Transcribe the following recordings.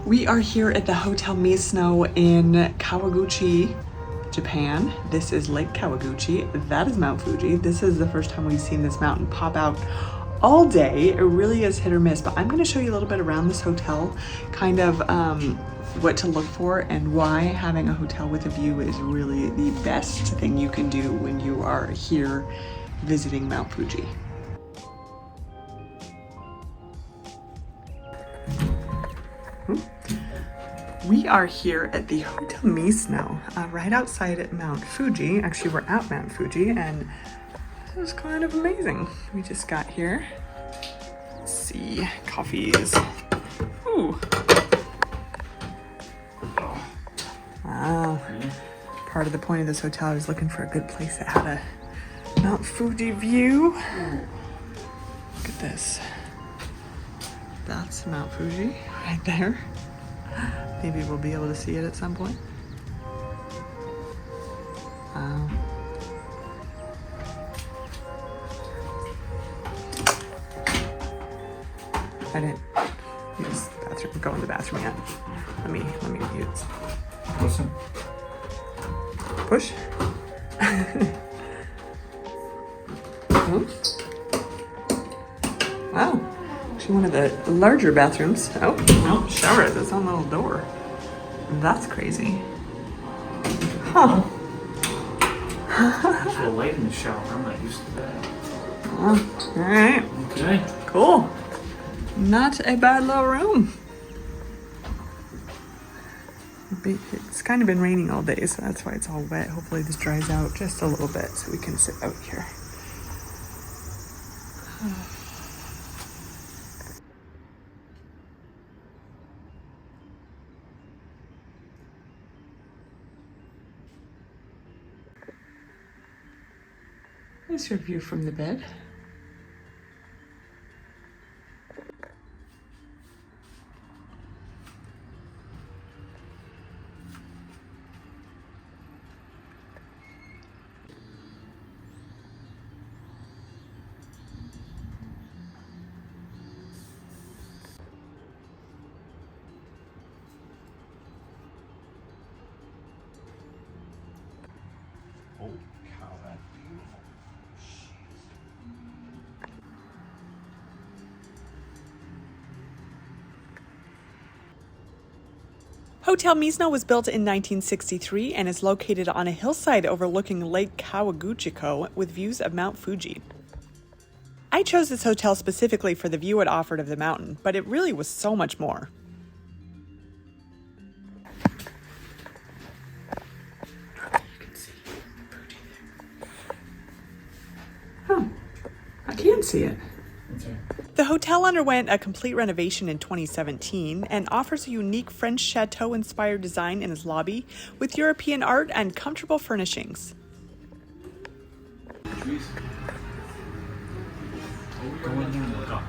We are here at the Hotel Mizno in Kawaguchi, Japan. This is Lake Kawaguchi. That is Mount Fuji. This is the first time we've seen this mountain pop out all day. It really is hit or miss, but I'm going to show you a little bit around this hotel, kind of what to look for and why having a hotel with a view is really the best thing you can do when you are here visiting Mount Fuji. We are here at the Hotel Mizno, right outside Mount Fuji. Actually, we're at Mount Fuji, and this is kind of amazing. We just got here. Let's see, coffees. Ooh. Wow. Part of the point of this hotel, I was looking for a good place that had a Mount Fuji view. Look at this. That's Mount Fuji right there. Maybe we'll be able to see it at some point. Wow. I didn't use the bathroom, go in the bathroom yet. Let me use. Listen. Push. Wow. Actually, one of the larger bathrooms. Oh, no, shower has its own little door. That's crazy. Huh. There's a light in the shower. I'm not used to that. Oh, all right. Okay. Cool. Not a bad little room. It's kind of been raining all day, so that's why it's all wet. Hopefully this dries out just a little bit so we can sit out here. There's your view from the bed. Oh, cow, that's beautiful. Hotel Mizno was built in 1963 and is located on a hillside overlooking Lake Kawaguchiko with views of Mount Fuji. I chose this hotel specifically for the view it offered of the mountain, but it really was so much more. Oh, I can see it. The hotel underwent a complete renovation in 2017 and offers a unique French chateau-inspired design in its lobby with European art and comfortable furnishings. Trees. Go in there and look up.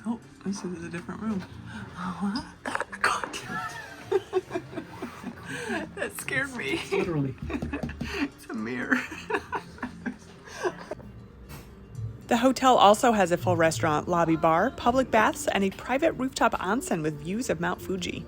Oh, this is a different room. Oh, God. That scared me. Literally. It's a mirror. The hotel also has a full restaurant, lobby bar, public baths, and a private rooftop onsen with views of Mount Fuji.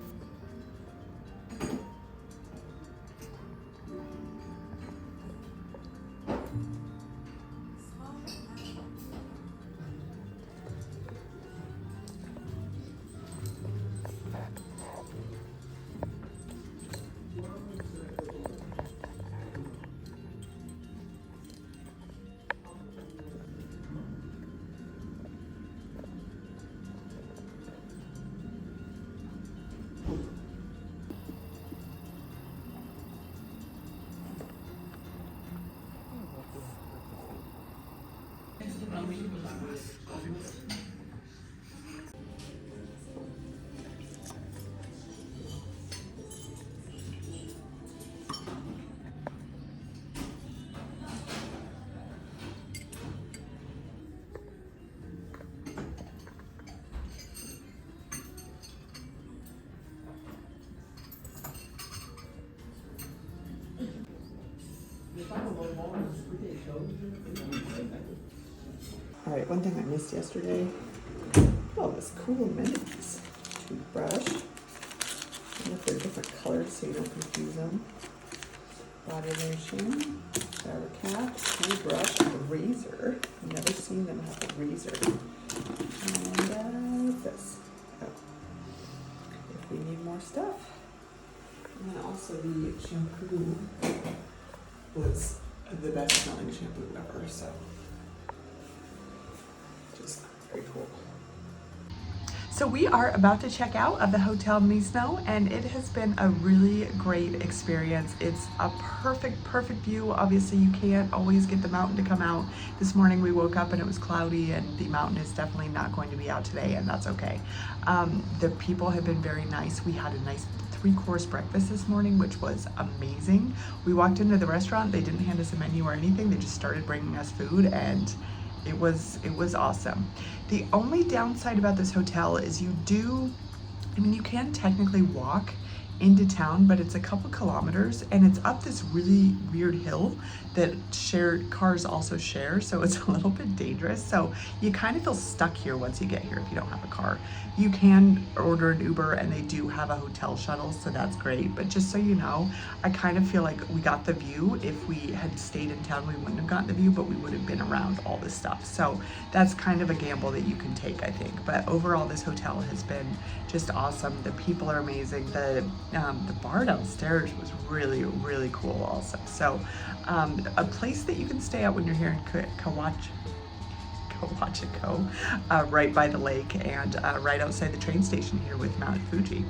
All right, one thing I missed yesterday. Oh, this cool minis. Toothbrush. And if they're different colors so you don't confuse them. Body lotion, shower cap, toothbrush, a razor. I've never seen them have a razor. And what's this? Oh, if we need more stuff. And then also the shampoo was the best smelling shampoo ever, so just very cool. So we are about to check out of the Hotel Mizno, and it has been a really great experience. It's a perfect view. Obviously you can't always get the mountain to come out. This morning we woke up and it was cloudy, and the mountain is definitely not going to be out today, and that's okay. The people have been very nice. We had a nice 3-course breakfast this morning, which was amazing. We walked into the restaurant, they didn't hand us a menu or anything. They just started bringing us food, and it was awesome. The only downside about this hotel is you can technically walk into town, but it's a couple kilometers, and it's up this really weird hill that cars also share, so it's a little bit dangerous. So you kind of feel stuck here once you get here if you don't have a car. You can order an Uber, and they do have a hotel shuttle, so that's great. But just so you know, I kind of feel like we got the view. If we had stayed in town, we wouldn't have gotten the view, but we would have been around all this stuff. So that's kind of a gamble that you can take, I think. But overall, this hotel has been just awesome. The people are amazing. The bar downstairs was really cool also. So a place that you can stay out when you're here in Kawaguchiko, right by the lake, and right outside the train station here with Mount Fuji.